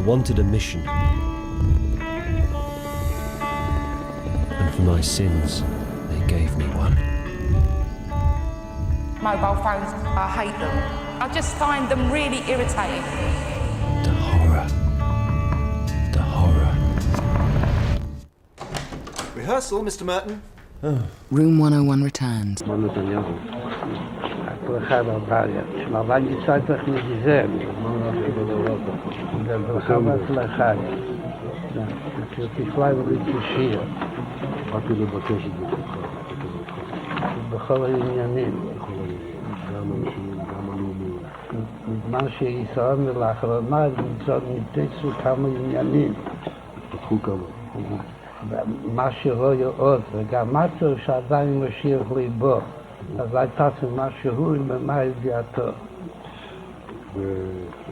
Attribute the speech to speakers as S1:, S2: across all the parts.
S1: wanted a mission. And for my sins, they gave me one.
S2: Mobile phones, I hate them. I just find them really irritating.
S1: The horror. The horror.
S3: Rehearsal, Mr. Merton.
S4: Room 101 returns.
S5: בכל העניינים. בזמן שישראל לאחרונה ניתצו כמה עניינים. התפתחו כמה. מה שרואה עוד, וגם משהו שעדיין משאיר ליבו. אז הייתה משהו ממה ידיעתו.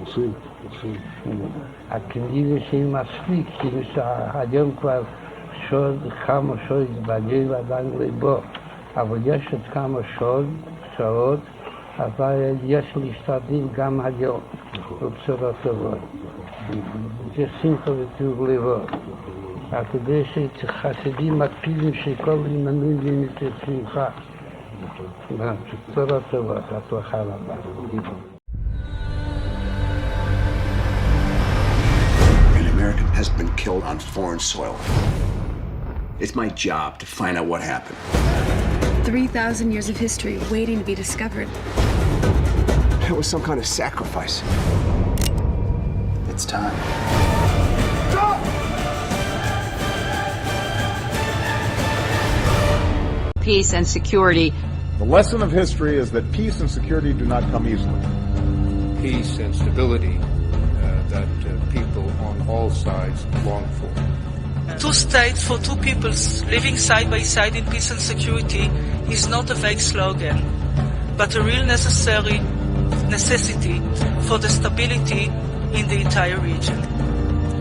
S5: עושים. הכנראה שהיא מספיק, כאילו שהיום כבר כמה שעות בגיל עדיין ליבו. אבל יש עוד כמה שעות, אבל יש להשתדל גם היום, בבשורות טובות. יש שמחה וטוב לבוא. כדי שחסידים מקפידים שכל ימנים יהיו שמחה. בשורות טובות, הצלחה רבה.
S6: An American has been killed on foreign soil. It's my job to find out what happened.
S7: 3,000 years of history waiting to be discovered.
S6: It was some kind of sacrifice. It's time.
S8: Peace and security.
S9: The lesson of history is that peace and security do not come easily.
S10: Peace and stability that people on all sides long for.
S11: Two states for two peoples living side by side in peace and security is not a vague slogan, but a real necessity for the stability in the entire region.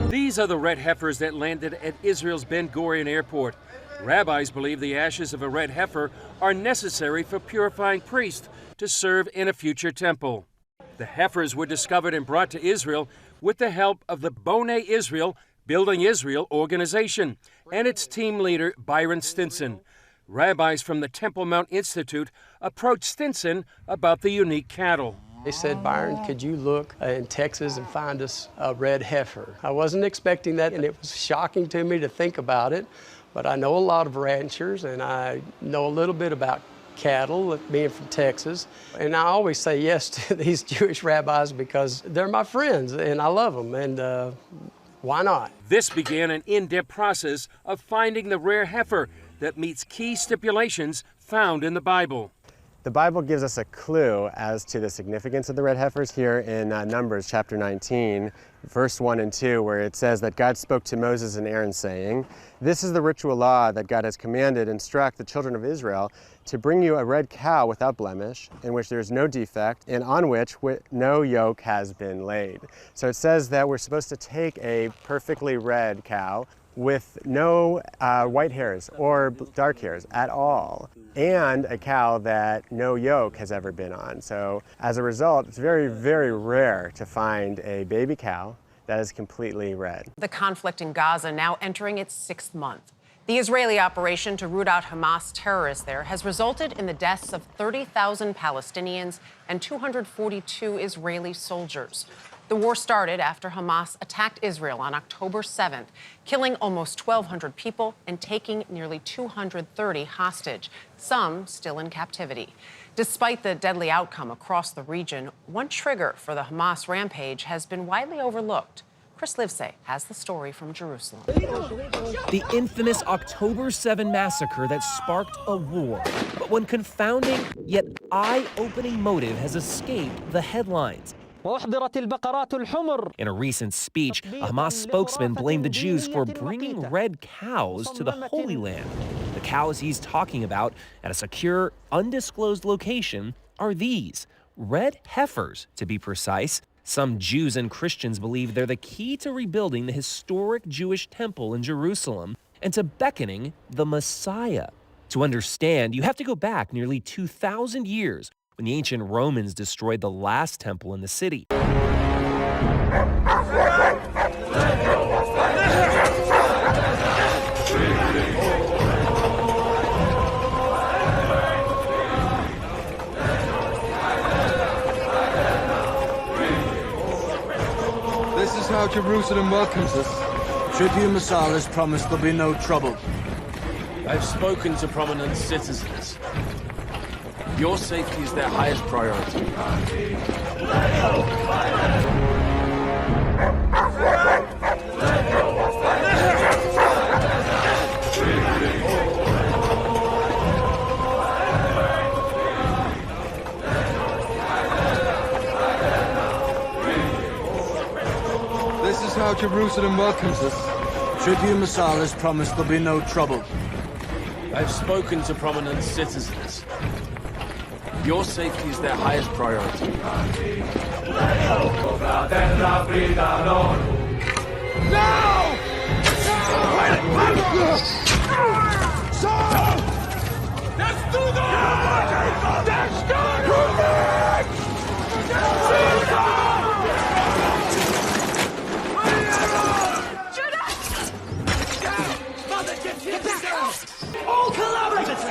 S12: These are the red heifers that landed at Israel's Ben Gurion Airport. Rabbis believe the ashes of a red heifer are necessary for purifying priests to serve in a future temple. The heifers were discovered and brought to Israel with the help of the Bonei Israel Building Israel organization and its team leader, Byron Stinson. Rabbis from the Temple Mount Institute approached Stinson about the unique cattle.
S13: They said, Byron, could you look in Texas and find us a red heifer? I wasn't expecting that, and it was shocking to me to think about it, but I know a lot of ranchers, and I know a little bit about cattle, being from Texas, and I always say yes to these Jewish rabbis because they're my friends, and I love them, and why not?
S12: This began an in-depth process of finding the rare heifer that meets key stipulations found in the Bible.
S14: The Bible gives us a clue as to the significance of the red heifers here in Numbers chapter 19, verse 1 and 2, where it says that God spoke to Moses and Aaron saying, "This is the ritual law that God has commanded, instruct the children of Israel to bring you a red cow without blemish, in which there is no defect, and on which no yoke has been laid." So it says that we're supposed to take a perfectly red cow with no white hairs or dark hairs at all, and a cow that no yoke has ever been on. So as a result, it's very, very rare to find a baby cow that is completely red.
S15: The conflict in Gaza now entering its 6th month. The Israeli operation to root out Hamas terrorists there has resulted in the deaths of 30,000 Palestinians and 242 Israeli soldiers. The war started after Hamas attacked Israel on October 7th, killing almost 1,200 people and taking nearly 230 hostage, some still in captivity. Despite the deadly outcome across the region, one trigger for the Hamas rampage has been widely overlooked. Chris Livesey has the story from Jerusalem.
S16: The infamous October 7 massacre that sparked a war. But one confounding yet eye-opening motive has escaped the headlines. In a recent speech, a Hamas spokesman blamed the Jews for bringing red cows to the Holy Land. The cows he's talking about at a secure, undisclosed location are these, red heifers, to be precise. Some Jews and Christians believe they're the key to rebuilding the historic Jewish temple in Jerusalem and to beckoning the Messiah. To understand, you have to go back nearly 2,000 years when the ancient Romans destroyed the last temple in the city.
S17: This is how Jerusalem welcomes us. Tribune Massal has promised there'll be no trouble.
S18: I've spoken to prominent citizens. Your safety is their highest priority.
S17: This is how Jerusalem welcomes us. Tribune Massal has promised there'll be no trouble.
S18: I've spoken to prominent citizens. Your safety is their highest priority.
S19: All collaborators!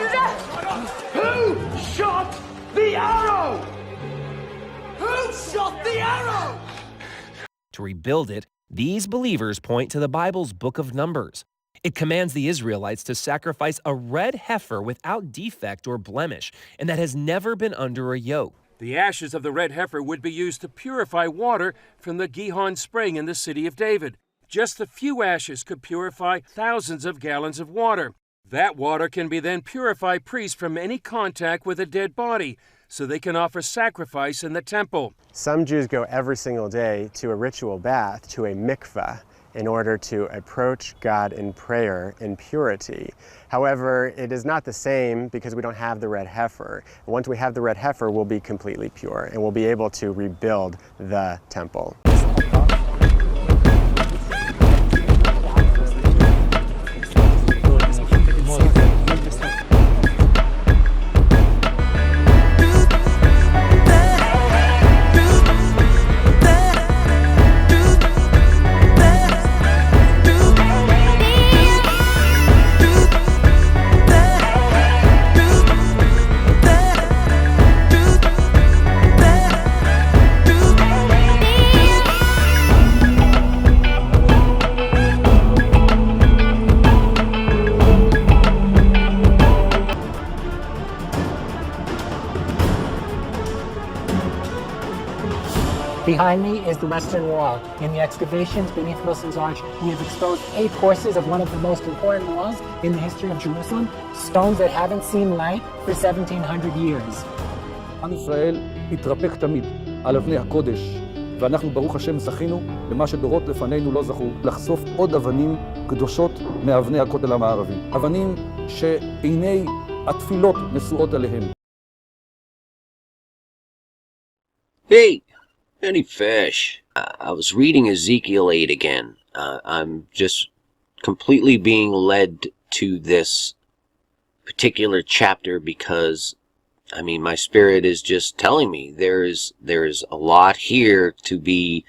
S19: Who shot the arrow? Who shot the arrow?
S16: To rebuild it, these believers point to the Bible's book of Numbers. It commands the Israelites to sacrifice a red heifer without defect or blemish, and that has never been under a yoke.
S12: The ashes of the red heifer would be used to purify water from the Gihon spring in the city of David. Just a few ashes could purify thousands of gallons of water. That water can be then purify priests from any contact with a dead body, so they can offer sacrifice in the temple.
S14: Some Jews go every single day to a ritual bath, to a mikveh, in order to approach God in prayer in purity. However, it is not the same because we don't have the red heifer. Once we have the red heifer, we'll be completely pure and we'll be able to rebuild the temple.
S20: Behind me is the Western Wall. In the excavations beneath Wilson's Arch, we have exposed 8 courses of one of the most important walls in the history of Jerusalem, stones that haven't seen light for 1700 years.
S21: עם ישראל התרפק תמיד על אבני הקודש, ואנחנו ברוך השם זכינו למה שדורות לפנינו לא זכו, לחשוף עוד אבנים קדושות מאבני הכותל המערבי. אבנים שעיני התפילות נשואות עליהם.
S22: Hey! Any fish? I was reading Ezekiel 8 again. I'm just completely being led to this particular chapter because, I mean, my spirit is just telling me there's a lot here to be,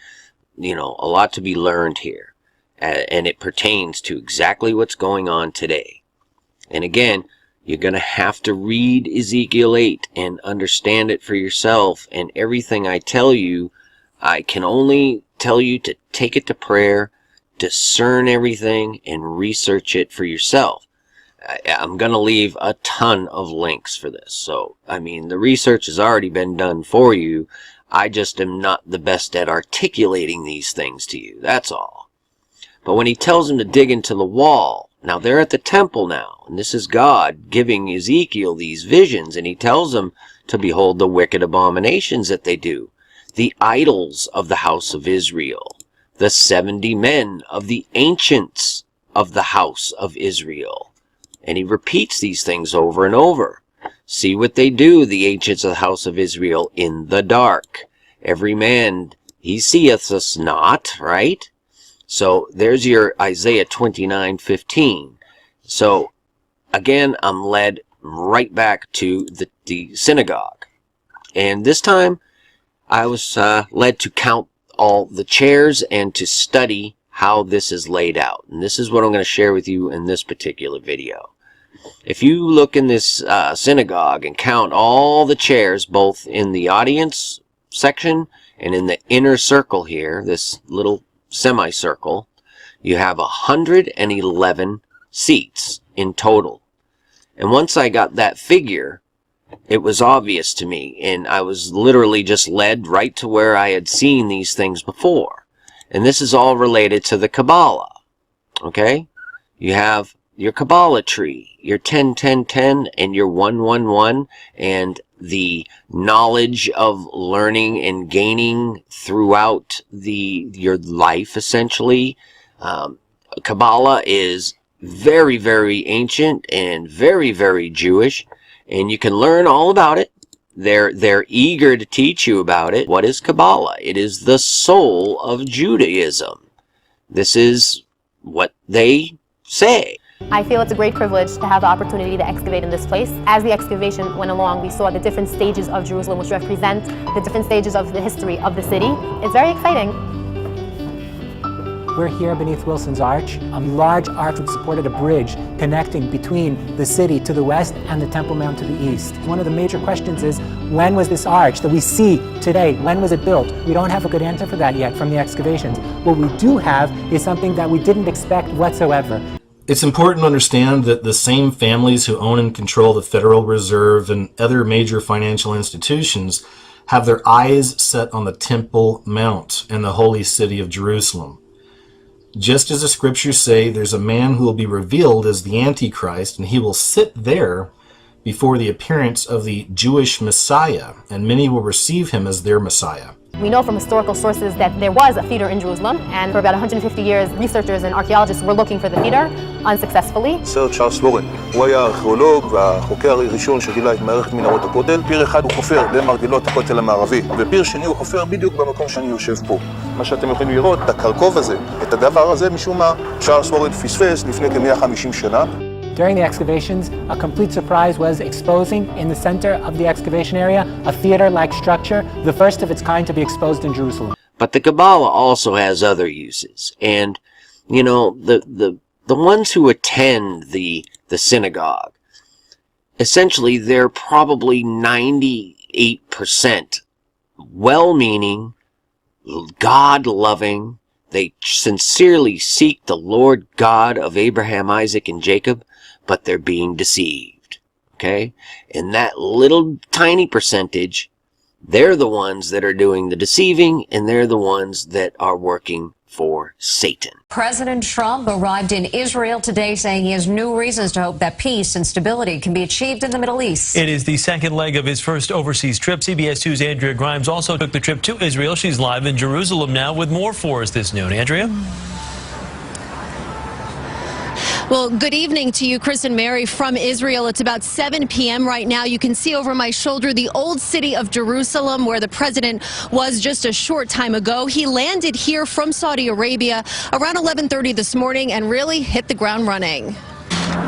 S22: a lot to be learned here. And it pertains to exactly what's going on today. And again, you're going to have to read Ezekiel 8 and understand it for yourself. And everything I tell you, I can only tell you to take it to prayer, discern everything, and research it for yourself. I'm going to leave a ton of links for this. So, I mean, the research has already been done for you. I just am not the best at articulating these things to you. That's all. But when he tells them to dig into the wall, now they're at the temple now, and this is God giving Ezekiel these visions, and he tells them to behold the wicked abominations that they do. The idols of the house of Israel, the 70 men of the ancients of the house of Israel. And he repeats these things over and over. See what they do, the ancients of the house of Israel, in the dark. Every man, he seeth us not, right? So there's your Isaiah 29:15. So again, I'm led right back to the synagogue. And this time, I was led to count all the chairs and to study how this is laid out. And this is what I'm going to share with you in this particular video. If you look in this synagogue and count all the chairs, both in the audience section and in the inner circle here, this little semicircle, you have 111 seats in total. And once I got that figure, it was obvious to me, and I was literally just led right to where I had seen these things before. And this is all related to the Kabbalah. Okay? You have your Kabbalah tree, your 10-10-10, and your 1-1-1, and the knowledge of learning and gaining throughout your life, essentially. Kabbalah is very, very ancient and very, very Jewish, and you can learn all about it. They're eager to teach you about it. What is Kabbalah? It is the soul of Judaism. This is what they say.
S1: I feel it's a great privilege to have the opportunity to excavate in this place. As the excavation went along, we saw the different stages of Jerusalem, which represent the different stages of the history of the city. It's very exciting.
S20: We're here beneath Wilson's Arch, a large arch which supported a bridge connecting between the city to the west and the Temple Mount to the east. One of the major questions is, when was this arch that we see today, when was it built? We don't have a good answer for that yet from the excavations. What we do have is something that we didn't expect whatsoever.
S2: It's important to understand that the same families who own and control the Federal Reserve and other major financial institutions have their eyes set on the Temple Mount and the holy city of Jerusalem. Just as the scriptures say, there's a man who will be revealed as the Antichrist, and he will sit there before the appearance of the Jewish Messiah, and many will receive him as their Messiah.
S1: We know from historical sources that there was a theater in Jerusalem, and for about 150 years, researchers and archaeologists were looking for the theater unsuccessfully.
S23: סר צ'ארלס וורן, הוא היה הארכיאולוג והחוקר הראשון שגילה את מערכת מנהרות הכותל. פיר אחד הוא חופר למרגלות הכותל המערבי, ופיר שני הוא חופר בדיוק במקום שאני יושב פה. מה שאתם יכולים לראות, את הקרקוב הזה, את הדבר הזה, משום מה, צ'ארלס וורן פספס לפני כ-150 שנה.
S20: During the excavations, a complete surprise was exposing in the center of the excavation area a theater-like structure, the first of its kind to be exposed in Jerusalem.
S22: But the Kabbalah also has other uses. And, you know, the ones who attend the synagogue, essentially they're probably 98% well-meaning, God-loving. They sincerely seek the Lord God of Abraham, Isaac, and Jacob, but they're being deceived, okay? And that little tiny percentage, they're the ones that are doing the deceiving, and they're the ones that are working for Satan.
S24: President Trump arrived in Israel today saying he has new reasons to hope that peace and stability can be achieved in the Middle East.
S25: It is the second leg of his first overseas trip. CBS 2's Andrea Grimes also took the trip to Israel. She's live in Jerusalem now with more for us this noon. Andrea?
S26: Well, good evening to you, Chris and Mary, from Israel. It's about 7 p.m. right now. You can see over my shoulder the old city of Jerusalem, where the president was just a short time ago. He landed here from Saudi Arabia around 11:30 this morning and really hit the ground running.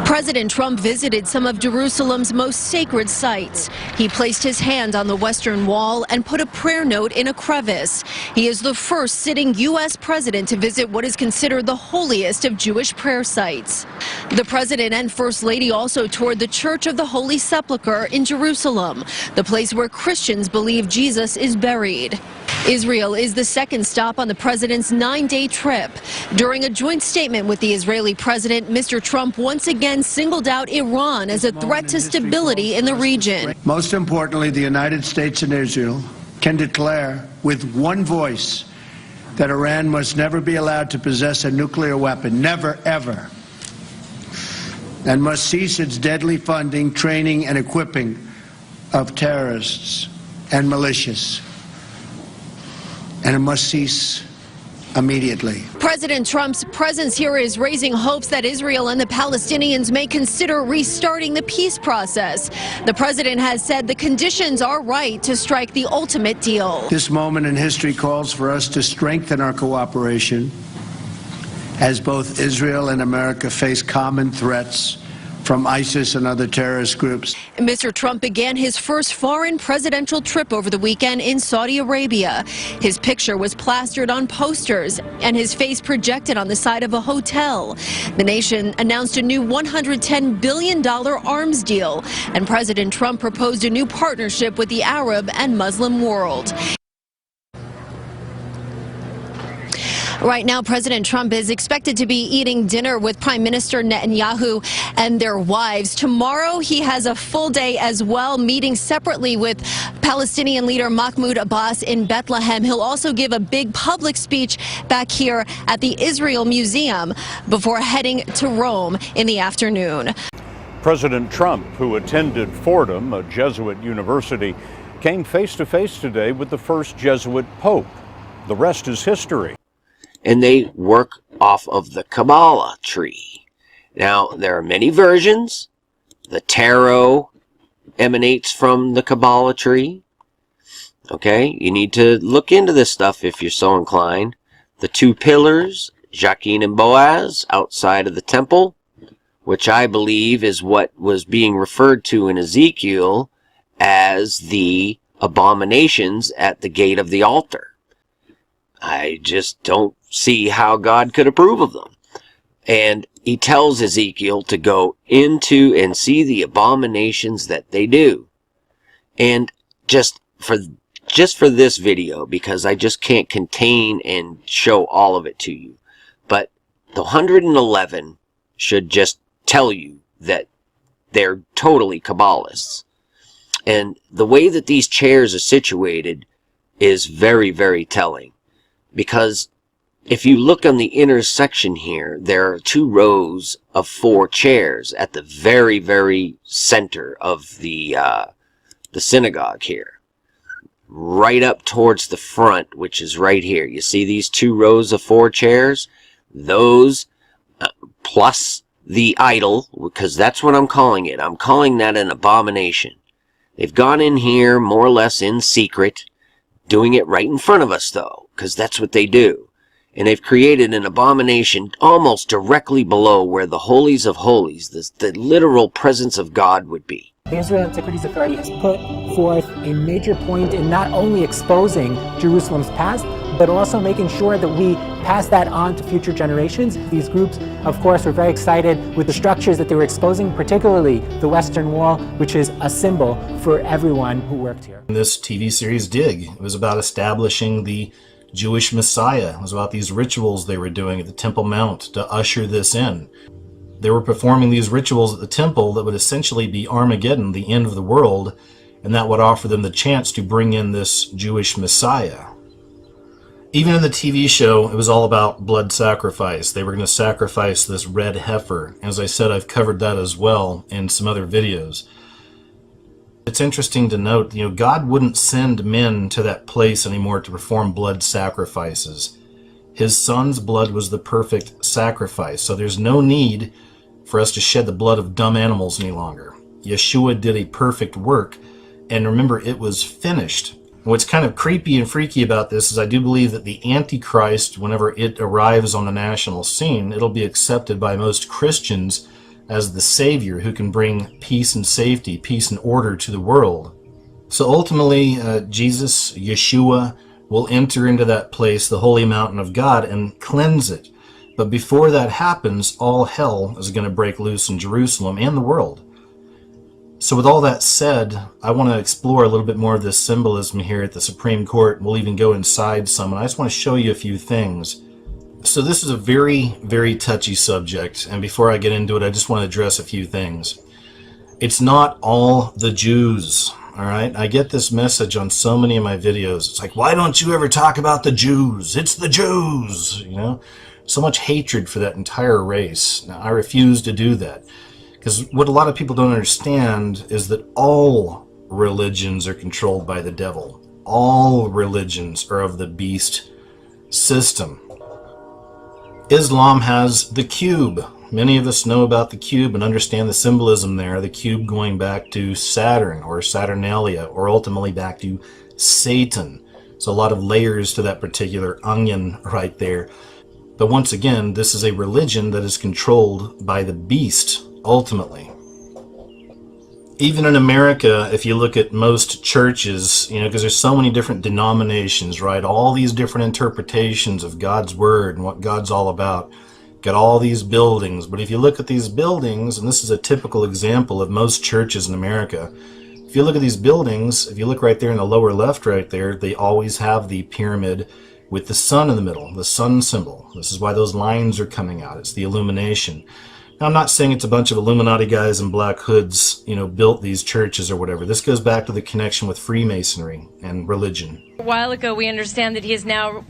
S26: President Trump visited some of Jerusalem's most sacred sites. He placed his hand on the Western Wall and put a prayer note in a crevice. He is the first sitting U.S. president to visit what is considered the holiest of Jewish prayer sites. The president and First Lady also toured the Church of the Holy Sepulchre in Jerusalem, the place where Christians believe Jesus is buried. Israel is the second stop on the president's 9-day trip. During a joint statement with the Israeli president, Mr. Trump once again singled out Iran as a threat to stability in the region.
S27: Most importantly, the United States and Israel can declare with one voice that Iran must never be allowed to possess a nuclear weapon, never, ever, and must cease its deadly funding, training, and equipping of terrorists and militias. And it must cease immediately.
S26: President Trump's presence here is raising hopes that Israel and the Palestinians may consider restarting the peace process. The president has said the conditions are right to strike the ultimate deal.
S27: This moment in history calls for us to strengthen our cooperation as both Israel and America face common threats from ISIS and other terrorist groups.
S26: Mr. Trump began his first foreign presidential trip over the weekend in Saudi Arabia. His picture was plastered on posters and his face projected on the side of a hotel. The nation announced a new $110 billion arms deal, and President Trump proposed a new partnership with the Arab and Muslim world. Right now, President Trump is expected to be eating dinner with Prime Minister Netanyahu and their wives. Tomorrow, he has a full day as well, meeting separately with Palestinian leader Mahmoud Abbas in Bethlehem. He'll also give a big public speech back here at the Israel Museum before heading to Rome in the afternoon.
S3: President Trump, who attended Fordham, a Jesuit university, came face to face today with the first Jesuit pope. The rest is history.
S22: And they work off of the Kabbalah tree. Now, there are many versions. The tarot emanates from the Kabbalah tree. Okay, you need to look into this stuff if you're so inclined. The two pillars, Jachin and Boaz, outside of the temple, which I believe is what was being referred to in Ezekiel as the abominations at the gate of the altar. I just don't see how God could approve of them. And he tells Ezekiel to go into and see the abominations that they do. And just for this video, because I just can't contain and show all of it to you, but the 111 should just tell you that they're totally Kabbalists. And the way that these chairs are situated is very, very telling. Because if you look on the inner section here, there are 2 rows of 4 chairs at the very, very center of the synagogue here. Right up towards the front, which is right here. You see these 2 rows of 4 chairs? Those, plus the idol, because that's what I'm calling it. I'm calling that an abomination. They've gone in here more or less in secret, doing it right in front of us though, because that's what they do. And they've created an abomination almost directly below where the holies of holies, the literal presence of God would be.
S20: The Israel Antiquities Authority has put forth a major point in not only exposing Jerusalem's past, but also making sure that we pass that on to future generations. These groups, of course, were very excited with the structures that they were exposing, particularly the Western Wall, which is a symbol for everyone who worked here.
S2: This TV series, Dig, it was about establishing the Jewish Messiah. It was about these rituals they were doing at the Temple Mount to usher this in. They were performing these rituals at the temple that would essentially be Armageddon, the end of the world, and that would offer them the chance to bring in this Jewish Messiah. Even in the TV show, it was all about blood sacrifice. They were going to sacrifice this red heifer. As I said, I've covered that as well in some other videos. It's interesting to note, God wouldn't send men to that place anymore to perform blood sacrifices. His son's blood was the perfect sacrifice, so there's no need for us to shed the blood of dumb animals any longer. Yeshua did a perfect work, and remember, it was finished. What's kind of creepy and freaky about this is I do believe that the Antichrist, whenever it arrives on the national scene, it'll be accepted by most Christians as the Savior who can bring peace and safety, peace and order to the world. So ultimately, Jesus, Yeshua, will enter into that place, the holy mountain of God, and cleanse it. But before that happens, all hell is going to break loose in Jerusalem and the world. So with all that said, I want to explore a little bit more of this symbolism here at the Supreme Court. We'll even go inside some, and I just want to show you a few things. So this is a very, very touchy subject, and before I get into it, I just want to address a few things. It's not all the Jews, all right? I get this message on so many of my videos. It's like, why don't you ever talk about the Jews? It's the Jews, So much hatred for that entire race. Now, I refuse to do that. Because what a lot of people don't understand is that all religions are controlled by the devil. All religions are of the beast system. Islam has the cube. Many of us know about the cube and understand the symbolism there. The cube going back to Saturn or Saturnalia, or ultimately back to Satan. So a lot of layers to that particular onion right there. But once again, this is a religion that is controlled by the beast, ultimately. Even in America, if you look at most churches, because there's so many different denominations, right? All these different interpretations of God's word and what God's all about. Got all these buildings. But if you look at these buildings, and this is a typical example of most churches in America, if you look at these buildings, if you look right there in the lower left right there, they always have the pyramid with the sun in the middle, the sun symbol. This is why those lines are coming out. It's the illumination. Now, I'm not saying it's a bunch of Illuminati guys in black hoods, built these churches or whatever. This goes back to the connection with Freemasonry and religion.
S4: A while ago, we understand that he has now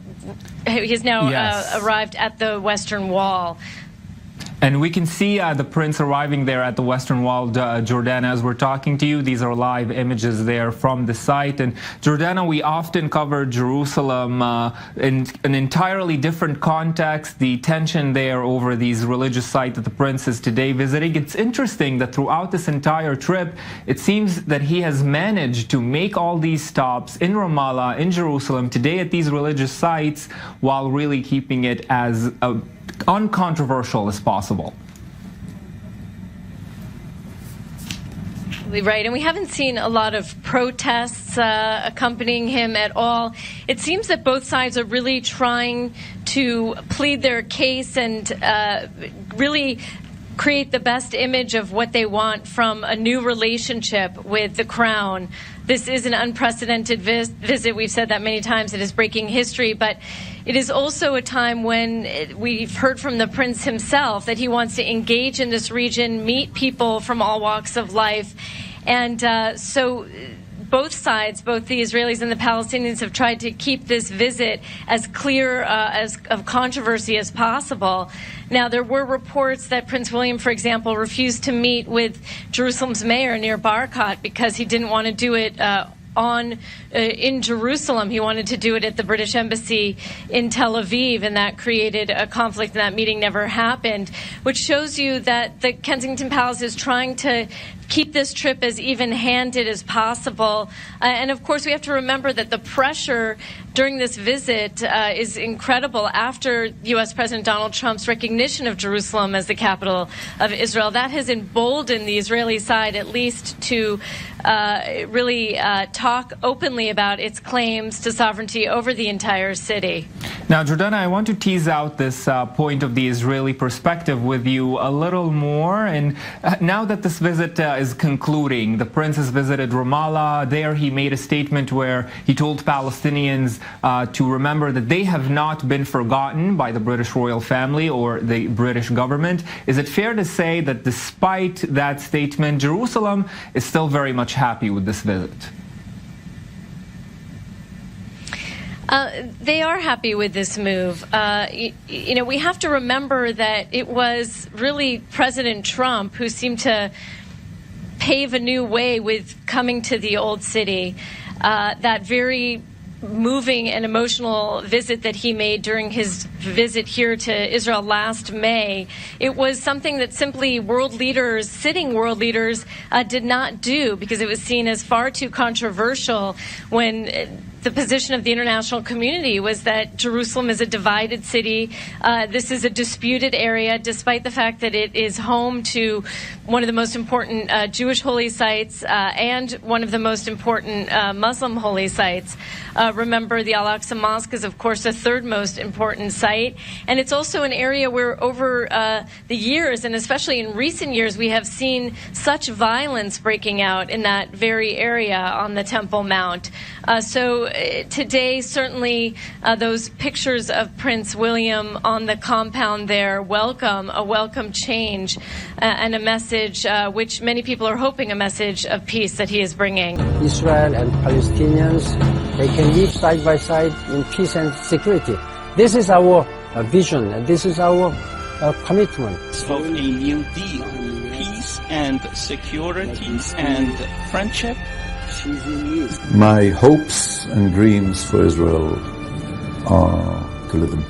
S4: arrived at the Western Wall.
S5: And we can see the prince arriving there at the Western Wall, Jordana, as we're talking to you. These are live images there from the site. And Jordana, we often cover Jerusalem in an entirely different context, the tension there over these religious sites that the prince is today visiting. It's interesting that throughout this entire trip, it seems that he has managed to make all these stops in Ramallah, in Jerusalem, today at these religious sites, while really keeping it as uncontroversial as possible.
S4: Right, and we haven't seen a lot of protests accompanying him at all. It seems that both sides are really trying to plead their case and really create the best image of what they want from a new relationship with the crown. This is an unprecedented visit. We've said that many times. It is breaking history, but it is also a time when we've heard from the prince himself that he wants to engage in this region, meet people from all walks of life. And so both sides, both the Israelis and the Palestinians, have tried to keep this visit as clear of controversy as possible. Now, there were reports that Prince William, for example, refused to meet with Jerusalem's mayor, Nir Barkat, because he didn't want to do it in Jerusalem. He wanted to do it at the British Embassy in Tel Aviv, and that created a conflict, and that meeting never happened, which shows you that the Kensington Palace is trying to keep this trip as even-handed as possible. And of course, we have to remember that the pressure during this visit is incredible after U.S. President Donald Trump's recognition of Jerusalem as the capital of Israel. That has emboldened the Israeli side, at least, to really talk openly about its claims to sovereignty over the entire city.
S5: Now, Jordana, I want to tease out this point of the Israeli perspective with you a little more. And now that this visit is concluding, the prince has visited Ramallah. There he made a statement where he told Palestinians to remember that they have not been forgotten by the British royal family or the British government. Is it fair to say that despite that statement, Jerusalem is still very much happy with this visit?
S4: They are happy with this move. We have to remember that it was really President Trump who seemed to pave a new way with coming to the Old City. That very moving and emotional visit that he made during his visit here to Israel last May, it was something that simply sitting world leaders did not do, because it was seen as far too controversial when the position of the international community was that Jerusalem is a divided city. This is a disputed area, despite the fact that it is home to one of the most important Jewish holy sites and one of the most important Muslim holy sites. Remember, the Al-Aqsa Mosque is, of course, the third most important site. And it's also an area where over the years, and especially in recent years, we have seen such violence breaking out in that very area on the Temple Mount. So today, certainly, those pictures of Prince William on the compound there welcome a welcome change and a message which many people are hoping a message of peace that he is bringing.
S6: Israel and Palestinians, they can live side by side in peace and security. This is our vision, and this is our commitment.
S7: Of a new deal, peace and security and friendship.
S8: My hopes and dreams for Israel are to live in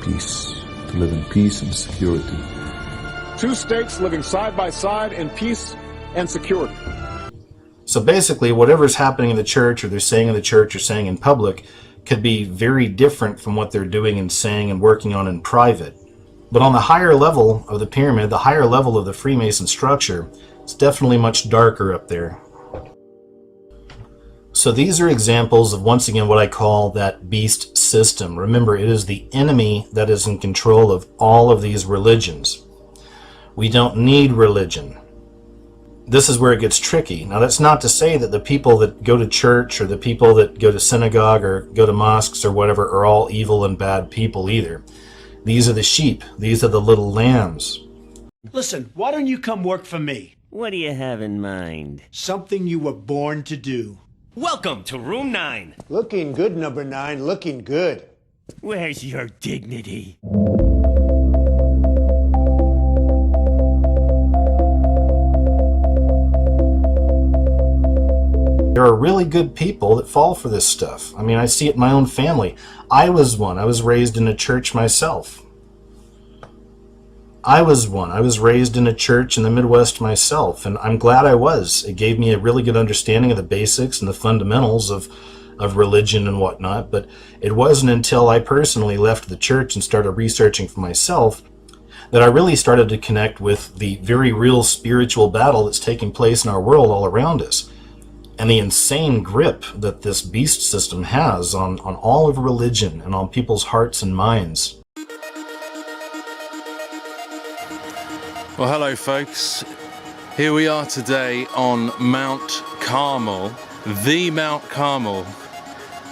S8: peace and security.
S9: Two states living side by side in peace and security.
S2: So basically, whatever's happening in the church, or they're saying in the church, or saying in public, could be very different from what they're doing and saying and working on in private. But on the higher level of the pyramid, the higher level of the Freemason structure, it's definitely much darker up there. So these are examples of, once again, what I call that beast system. Remember, it is the enemy that is in control of all of these religions. We don't need religion. This is where it gets tricky. Now, that's not to say that the people that go to church or the people that go to synagogue or go to mosques or whatever are all evil and bad people either. These are the sheep. These are the little lambs.
S10: Listen, why don't you come work for me?
S11: What do you have in mind?
S10: Something you were born to do.
S11: Welcome to room 9.
S10: Looking good, number 9. Looking good.
S11: Where's your dignity?
S2: There are really good people that fall for this stuff. I mean, I see it in my own family. I was one. I was raised in a church myself. I was one. I was raised in a church in the Midwest myself, and I'm glad I was. It gave me a really good understanding of the basics and the fundamentals of religion and whatnot, but it wasn't until I personally left the church and started researching for myself that I really started to connect with the very real spiritual battle that's taking place in our world all around us, and the insane grip that this beast system has on all of religion and on people's hearts and minds.
S13: Well, hello folks. Here we are today on Mount Carmel, the Mount Carmel,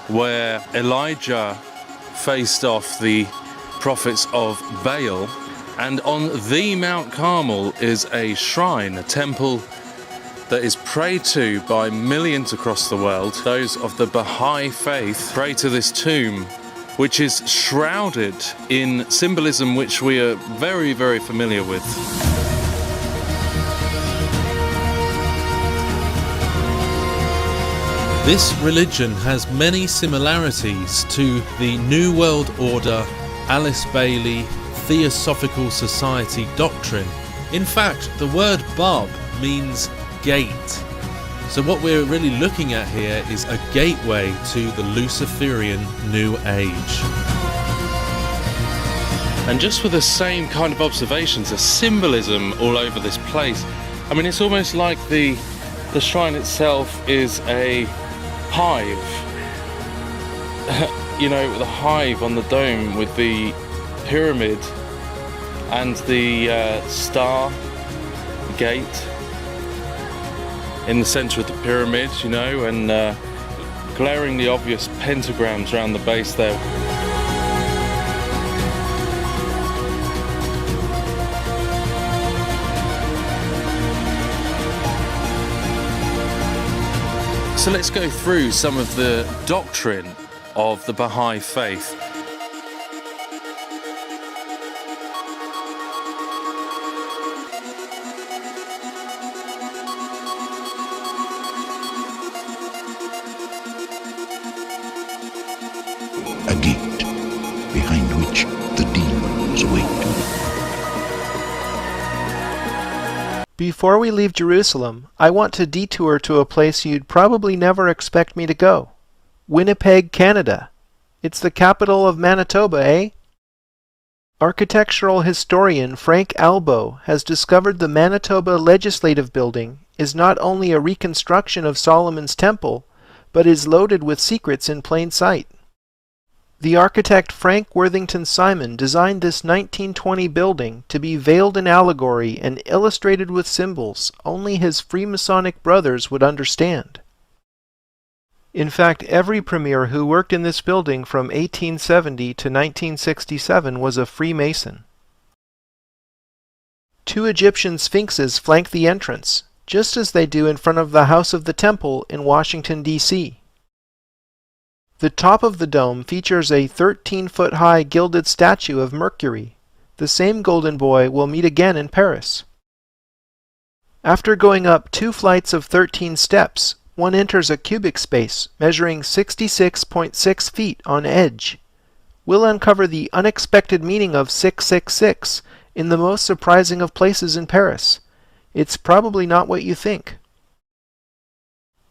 S13: where Elijah faced off the prophets of Baal. And on the Mount Carmel is a shrine, a temple that is prayed to by millions across the world. Those of the Baha'i faith pray to this tomb, which is shrouded in symbolism which we are very, very familiar with.
S15: This religion has many similarities to the New World Order, Alice Bailey, Theosophical Society doctrine. In fact, the word Bab means gate. So what we're really looking at here is a gateway to the Luciferian New Age.
S13: And just with the same kind of observations, a symbolism all over this place. I mean, it's almost like the shrine itself is a hive. You know, the hive on the dome with the pyramid and the star gate in the center of the pyramid, you know, and glaringly obvious pentagrams around the base there. So let's go through some of the doctrine of the Baha'i faith.
S8: A gate behind which the demons wait.
S17: Before we leave Jerusalem, I want to detour to a place you'd probably never expect me to go. Winnipeg, Canada. It's the capital of Manitoba, eh? Architectural historian Frank Albo has discovered the Manitoba Legislative Building is not only a reconstruction of Solomon's Temple, but is loaded with secrets in plain sight. The architect Frank Worthington Simon designed this 1920 building to be veiled in allegory and illustrated with symbols only his Freemasonic brothers would understand. In fact, every premier who worked in this building from 1870 to 1967 was a Freemason. 2 Egyptian sphinxes flank the entrance, just as they do in front of the House of the Temple in Washington, D.C. The top of the dome features a 13-foot-high gilded statue of Mercury. The same golden boy we'll meet again in Paris. After going up 2 flights of 13 steps, one enters a cubic space measuring 66.6 feet on edge. We'll uncover the unexpected meaning of 666 in the most surprising of places in Paris. It's probably not what you think.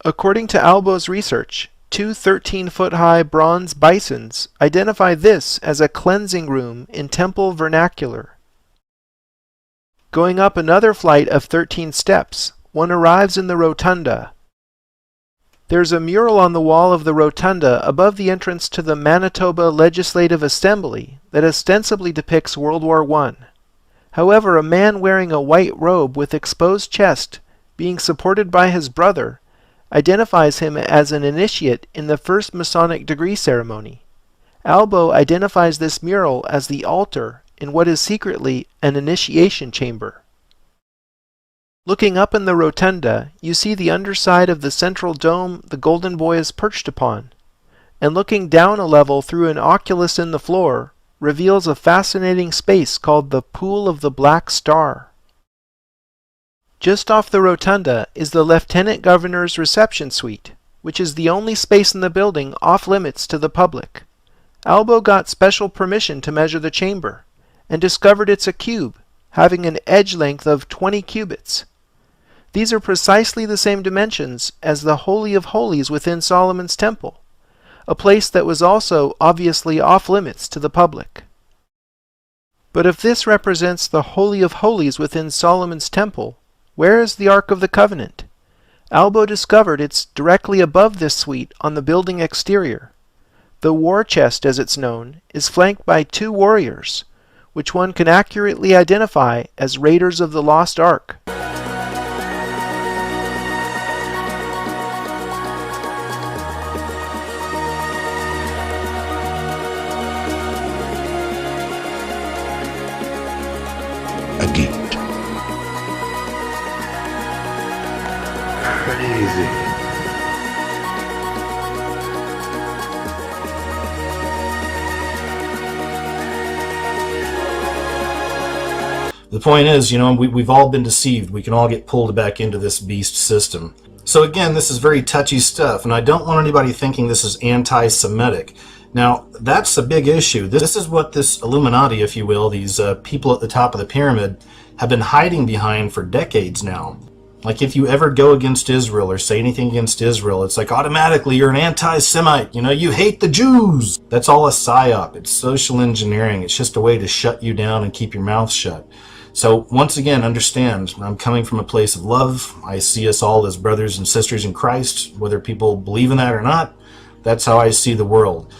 S17: According to Albo's research, 2 13-foot-high bronze bisons identify this as a cleansing room in temple vernacular. Going up another flight of 13 steps, one arrives in the rotunda. There's a mural on the wall of the rotunda above the entrance to the Manitoba Legislative Assembly that ostensibly depicts World War I. However, a man wearing a white robe with exposed chest, being supported by his brother, identifies him as an initiate in the first Masonic degree ceremony. Albo identifies this mural as the altar in what is secretly an initiation chamber. Looking up in the rotunda, you see the underside of the central dome the golden boy is perched upon, and looking down a level through an oculus in the floor reveals a fascinating space called the Pool of the Black Star. Just off the rotunda is the Lieutenant Governor's reception suite, which is the only space in the building off limits to the public. Albo got special permission to measure the chamber, and discovered it's a cube, having an edge length of 20 cubits. These are precisely the same dimensions as the Holy of Holies within Solomon's temple, a place that was also obviously off limits to the public. But if this represents the Holy of Holies within Solomon's temple, where is the Ark of the Covenant? Albo discovered it's directly above this suite on the building exterior. The war chest, as it's known, is flanked by 2 warriors, which one can accurately identify as Raiders of the Lost Ark.
S8: A gate. Crazy.
S2: The point is, we've all been deceived. We can all get pulled back into this beast system. So again, this is very touchy stuff, and I don't want anybody thinking this is anti-Semitic. Now, that's a big issue. This is what this Illuminati, if you will, these people at the top of the pyramid, have been hiding behind for decades now. Like, if you ever go against Israel or say anything against Israel, it's like automatically you're an anti-Semite. You hate the Jews. That's all a psyop. It's social engineering. It's just a way to shut you down and keep your mouth shut. So once again, understand, I'm coming from a place of love. I see us all as brothers and sisters in Christ, whether people believe in that or not. That's how I see the world.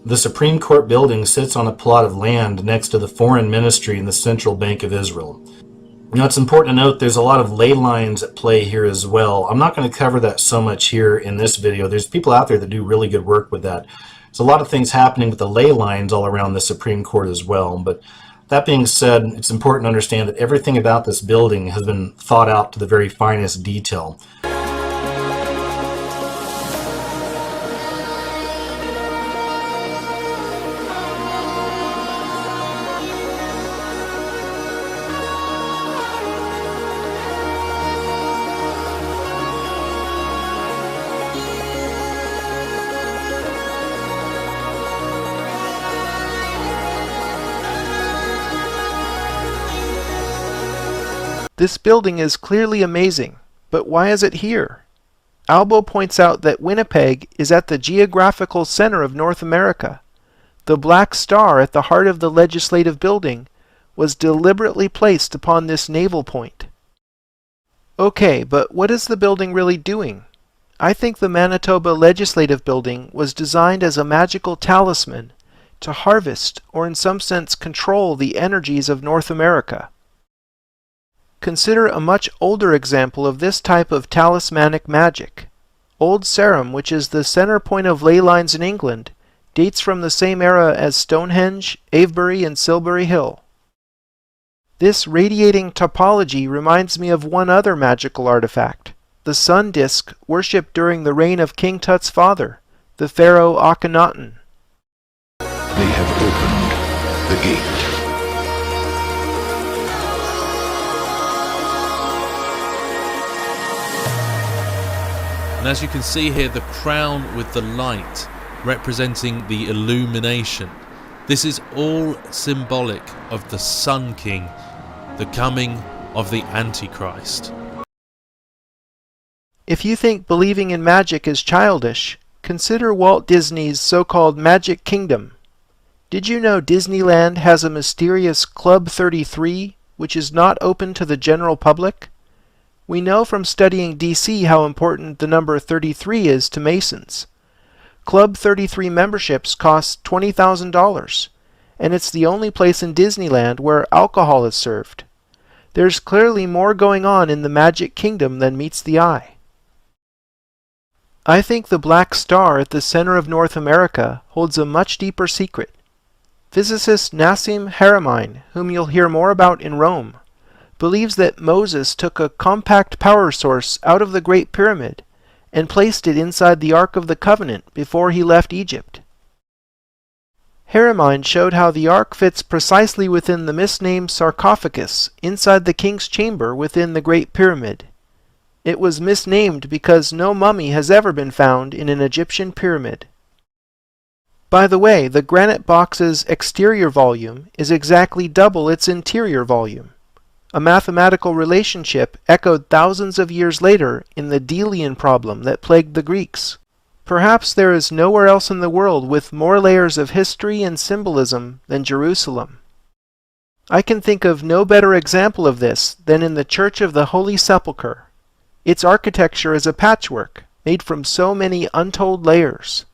S2: The Supreme Court building sits on a plot of land next to the Foreign Ministry and the Central Bank of Israel. It's important to note there's a lot of ley lines at play here as well. I'm not going to cover that so much here in this video. There's people out there that do really good work with that. There's a lot of things happening with the ley lines all around the Supreme Court as well. But that being said, it's important to understand that everything about this building has been thought out to the very finest detail.
S17: This building is clearly amazing, but why is it here? Albo points out that Winnipeg is at the geographical center of North America. The black star at the heart of the legislative building was deliberately placed upon this naval point. Okay, but what is the building really doing? I think the Manitoba Legislative Building was designed as a magical talisman to harvest, or in some sense control, the energies of North America. Consider a much older example of this type of talismanic magic. Old Sarum, which is the center point of ley lines in England, dates from the same era as Stonehenge, Avebury, and Silbury Hill. This radiating topology reminds me of one other magical artifact, the sun disk worshipped during the reign of King Tut's father, the pharaoh Akhenaten.
S8: They have opened the gate.
S15: And as you can see here, the crown with the light representing the illumination. This is all symbolic of the Sun King, the coming of the Antichrist.
S17: If you think believing in magic is childish, consider Walt Disney's so-called Magic Kingdom. Did you know Disneyland has a mysterious Club 33, which is not open to the general public? We know from studying DC how important the number 33 is to Masons. Club 33 memberships cost $20,000, and it's the only place in Disneyland where alcohol is served. There's clearly more going on in the Magic Kingdom than meets the eye. I think the black star at the center of North America holds a much deeper secret. Physicist Nassim Haramein, whom you'll hear more about in Rome, believes that Moses took a compact power source out of the Great Pyramid and placed it inside the Ark of the Covenant before he left Egypt. Haramein showed how the Ark fits precisely within the misnamed sarcophagus inside the king's chamber within the Great Pyramid. It was misnamed because no mummy has ever been found in an Egyptian pyramid. By the way, the granite box's exterior volume is exactly double its interior volume, a mathematical relationship echoed thousands of years later in the Delian problem that plagued the Greeks. Perhaps there is nowhere else in the world with more layers of history and symbolism than Jerusalem. I can think of no better example of this than in the Church of the Holy Sepulchre. Its architecture is a patchwork made from so many untold layers.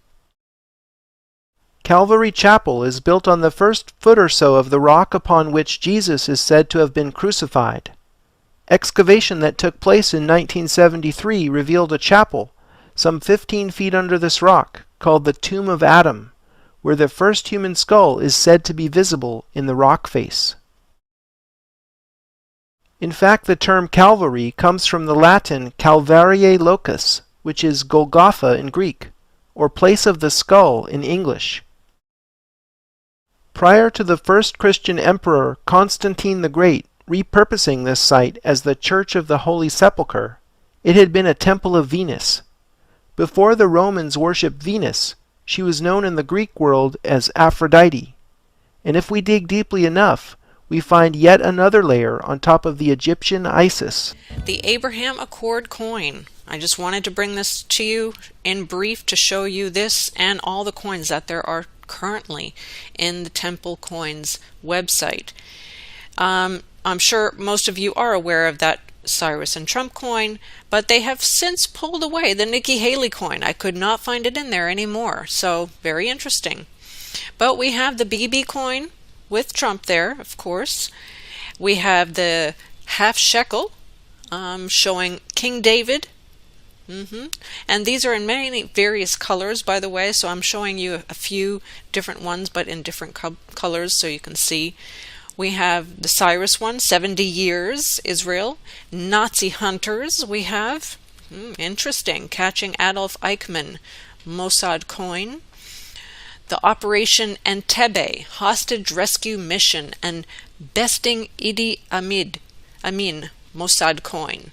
S17: Calvary Chapel is built on the first foot or so of the rock upon which Jesus is said to have been crucified. Excavation that took place in 1973 revealed a chapel some 15 feet under this rock called the Tomb of Adam, where the first human skull is said to be visible in the rock face. In fact, the term Calvary comes from the Latin Calvariae locus, which is Golgotha in Greek, or place of the skull in English. Prior to the first Christian emperor Constantine the Great repurposing this site as the Church of the Holy Sepulchre, it had been a temple of Venus. Before the Romans worshipped Venus, she was known in the Greek world as Aphrodite. And if we dig deeply enough, we find yet another layer on top of the Egyptian Isis.
S1: The Abraham Accord coin. I just wanted to bring this to you in brief to show you this and all the coins that there are currently in the Temple Coins website. I'm sure most of you are aware of that Cyrus and Trump coin, but they have since pulled away the Nikki Haley coin. I could not find it in there anymore, so very interesting. But we have the BB coin with Trump there, of course. We have the half shekel showing King David. And these are in many various colors, by the way, so I'm showing you a few different ones, but in different colors so you can see. We have the Cyrus one, 70 years, Israel. Nazi hunters we have. Interesting. Catching Adolf Eichmann, Mossad coin. The Operation Entebbe, hostage rescue mission, and besting Idi Amin, Mossad coin.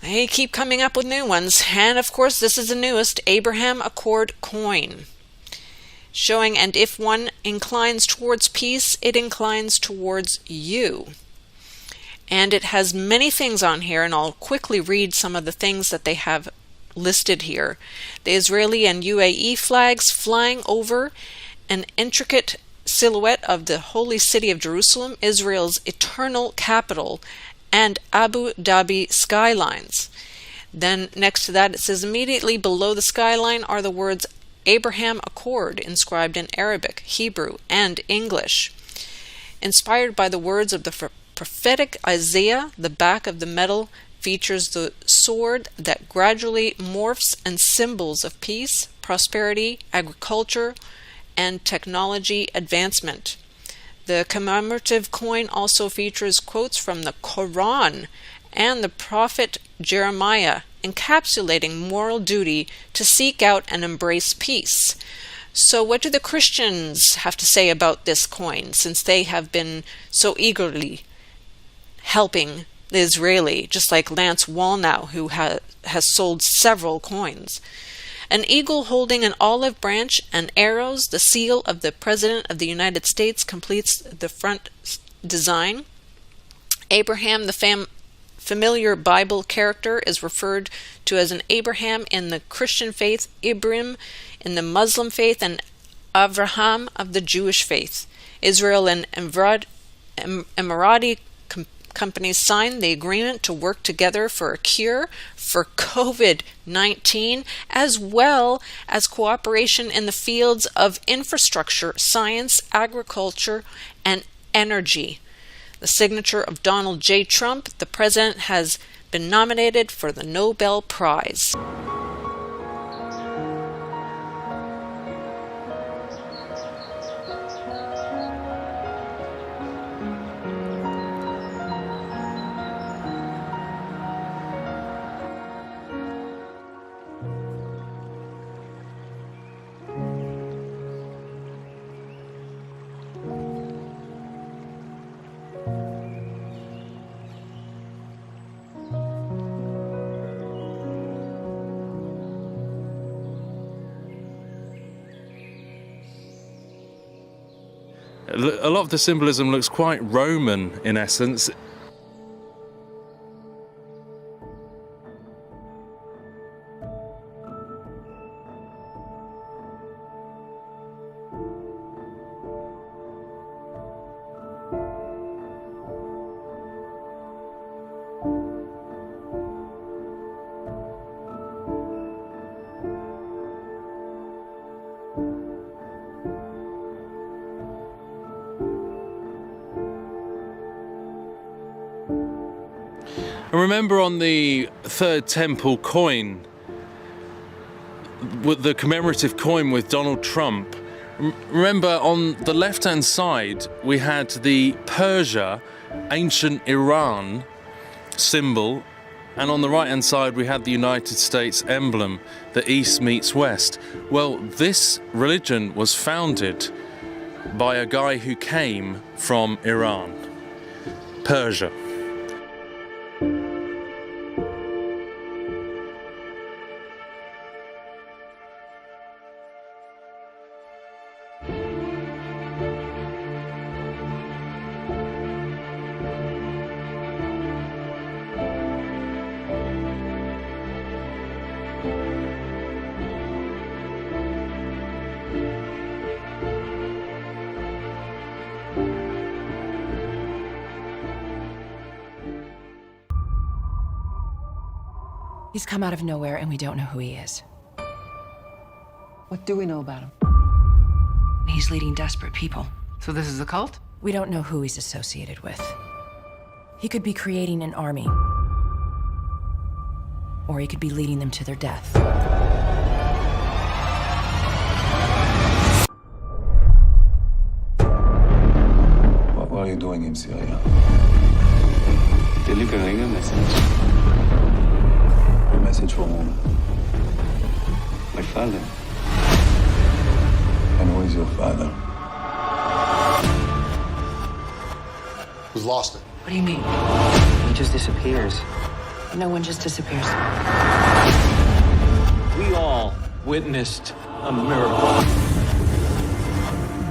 S1: They keep coming up with new ones, and of course this is the newest, Abraham Accord coin, showing, and if one inclines towards peace, it inclines towards you. And it has many things on here, and I'll quickly read some of the things that they have listed here. The Israeli and UAE flags flying over an intricate silhouette of the holy city of Jerusalem, Israel's eternal capital, and Abu Dhabi skylines. Then next to that it says immediately below the skyline are the words Abraham Accord inscribed in Arabic, Hebrew, and English. Inspired by the words of the prophetic Isaiah, the back of the medal features the sword that gradually morphs and symbols of peace, prosperity, agriculture, and technology advancement. The commemorative coin also features quotes from the Quran and the prophet Jeremiah, encapsulating moral duty to seek out and embrace peace. So what do the Christians have to say about this coin, since they have been so eagerly helping the Israeli, just like Lance Wallnau, who has sold several coins? An eagle holding an olive branch and arrows, the seal of the President of the United States, completes the front design. Abraham, the familiar Bible character, is referred to as an Abraham in the Christian faith, Ibrahim in the Muslim faith, and Avraham of the Jewish faith. Israel and Emirati companies signed the agreement to work together for a cure for COVID-19, as well as cooperation in the fields of infrastructure, science, agriculture, and energy. The signature of Donald J. Trump, the president, has been nominated for the Nobel Prize.
S13: A lot of the symbolism looks quite Roman in essence. And remember on the third temple coin, with the commemorative coin with Donald Trump, remember on the left-hand side we had the Persia, ancient Iran symbol, and on the right-hand side we had the United States emblem, the East meets West. Well, this religion was founded by a guy who came from Iran, Persia.
S12: He's come out of nowhere and we don't know who he is.
S14: What do we know about him?
S12: He's leading desperate people.
S14: So this is a cult?
S12: We don't know who he's associated with. He could be creating an army. Or he could be leading them to their death.
S16: What are you doing in Syria? Delivering a message. A message for whom? My father. And who is your father?
S12: Who's lost it? What do you mean?
S14: He just disappears.
S12: No one just disappears.
S18: We all witnessed a miracle.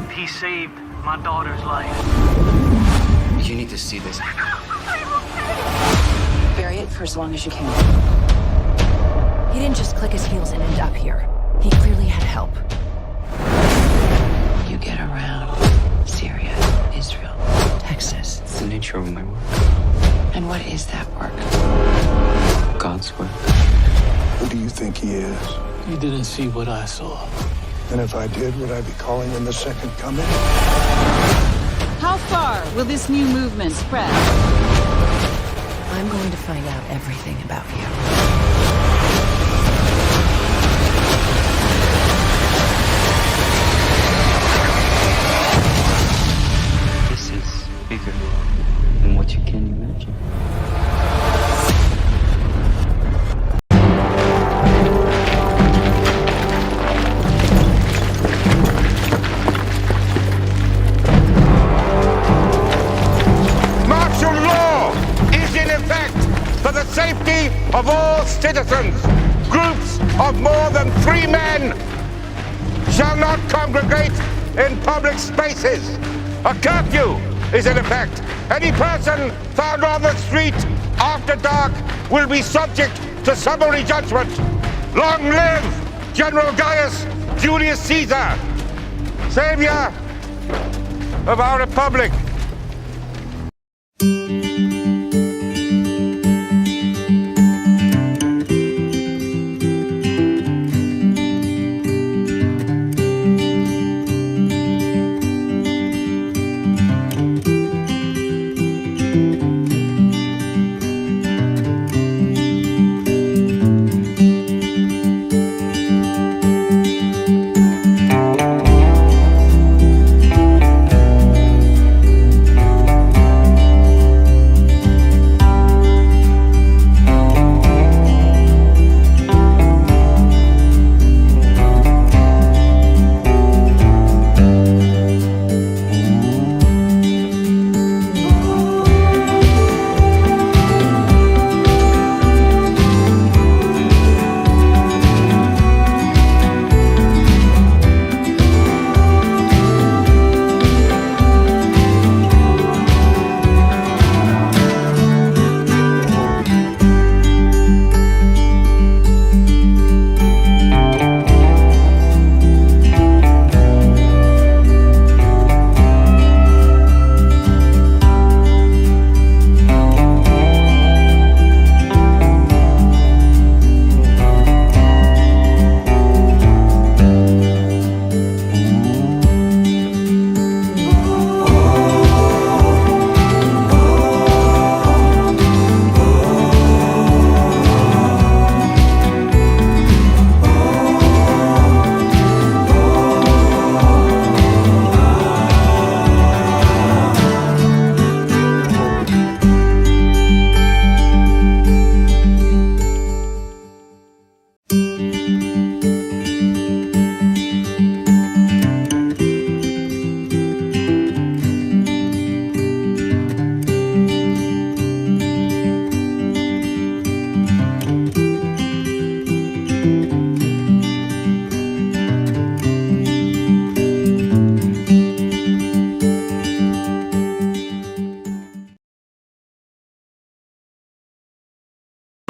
S19: He saved my daughter's life.
S14: You need to see this.
S12: Bury it for as long as you can. He didn't just click his heels and end up here. He clearly had help. You get around Syria, Israel, Texas.
S14: It's the nature of my work.
S12: And what is that work?
S14: God's work.
S16: Who do you think he is?
S18: You didn't see what I saw.
S16: And if I did, would I be calling him the second coming?
S21: How far will this new movement spread?
S12: I'm going to find out everything about you.
S14: This is bigger than what you can imagine.
S23: Martial law is in effect for the safety of all citizens. Groups of more than 3 men shall not congregate in public spaces. A curfew is in effect. Any person found on the street after dark will be subject to summary judgment. Long live General Gaius Julius Caesar, savior of our republic.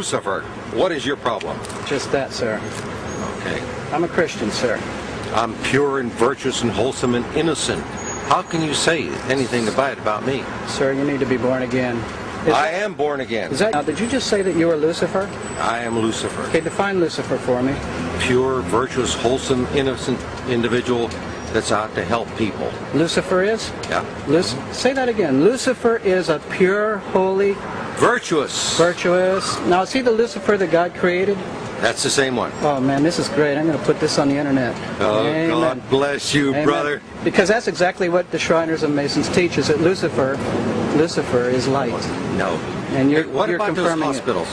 S3: Lucifer. What is your problem?
S6: Just that, sir.
S3: Okay.
S6: I'm a Christian, sir.
S3: I'm pure and virtuous and wholesome and innocent. How can you say anything bad about me?
S6: Sir, you need to be born again.
S3: I am born again.
S6: Now, did you just say that you were Lucifer?
S3: I am Lucifer.
S6: Okay, define Lucifer for me.
S3: Pure, virtuous, wholesome, innocent individual that's out to help people.
S6: Lucifer is?
S3: Yeah.
S6: Say that again. Lucifer is a pure, holy...
S3: Virtuous.
S6: Virtuous. Now, is he the Lucifer that God created?
S3: That's the same one.
S6: Oh, man, this is great. I'm going to put this on the internet.
S3: Oh,
S6: Amen.
S3: God bless you,
S6: Amen.
S3: brother.
S6: Because that's exactly what the Shriners and Masons teach, is that Lucifer is light.
S3: No.
S6: And you're,
S3: what
S6: you're
S3: about
S6: confirming
S3: those hospitals?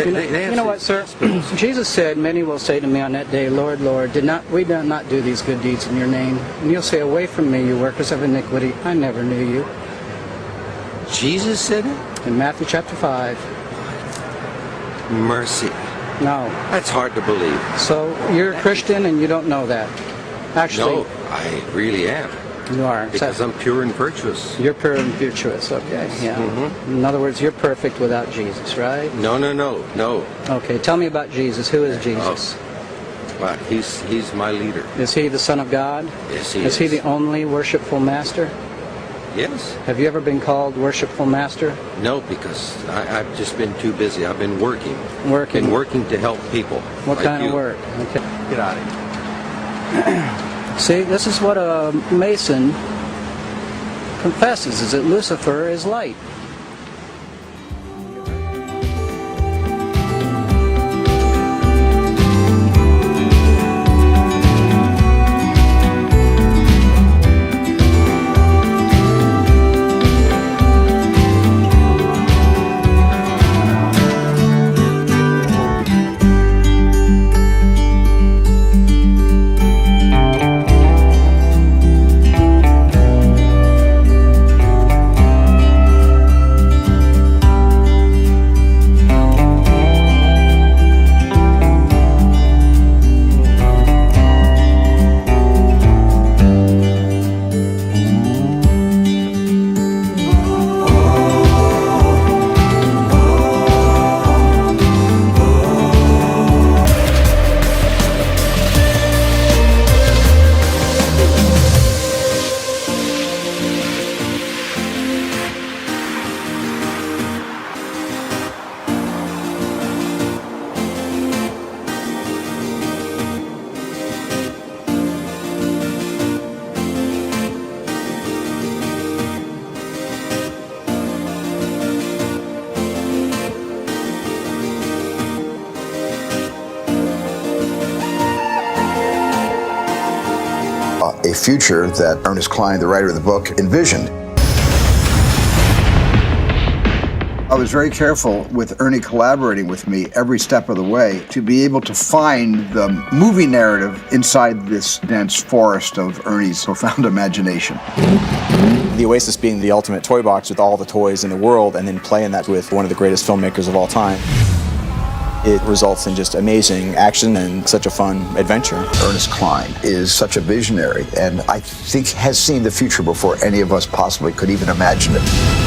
S6: You know what, sir? Jesus said, many will say to me on that day, Lord, Lord, we did not do these good deeds in your name? And you'll say, away from me, you workers of iniquity. I never knew you.
S3: Jesus said it?
S6: In Matthew chapter 5.
S3: Mercy.
S6: No.
S3: That's hard to believe.
S6: So you're a Christian and you don't know that? Actually,
S3: no, I really am.
S6: You are.
S3: Because I'm pure and virtuous.
S6: You're pure and virtuous, okay. Yeah. Mm-hmm. In other words, you're perfect without Jesus, right?
S3: No.
S6: Okay, tell me about Jesus. Who is Jesus?
S3: Well, he's my leader.
S6: Is he the Son of God?
S3: Yes, he is.
S6: Is he the only worshipful master?
S3: Yes.
S6: Have you ever been called worshipful master?
S3: No, because I've just been too busy. I've been working.
S6: Working?
S3: Been working to help people.
S6: What
S3: like
S6: kind
S3: you.
S6: of work? Okay.
S3: Get out of here.
S6: See, this is what a Mason confesses, is that Lucifer is light.
S20: A future that Ernest Cline, the writer of the book, envisioned. I was very careful with Ernie collaborating with me every step of the way to be able to find the movie narrative inside this dense forest of Ernie's profound imagination.
S22: The Oasis being the ultimate toy box with all the toys in the world, and then playing that with one of the greatest filmmakers of all time. It results in just amazing action and such a fun adventure.
S20: Ernest Cline is such a visionary, and I think has seen the future before any of us possibly could even imagine it.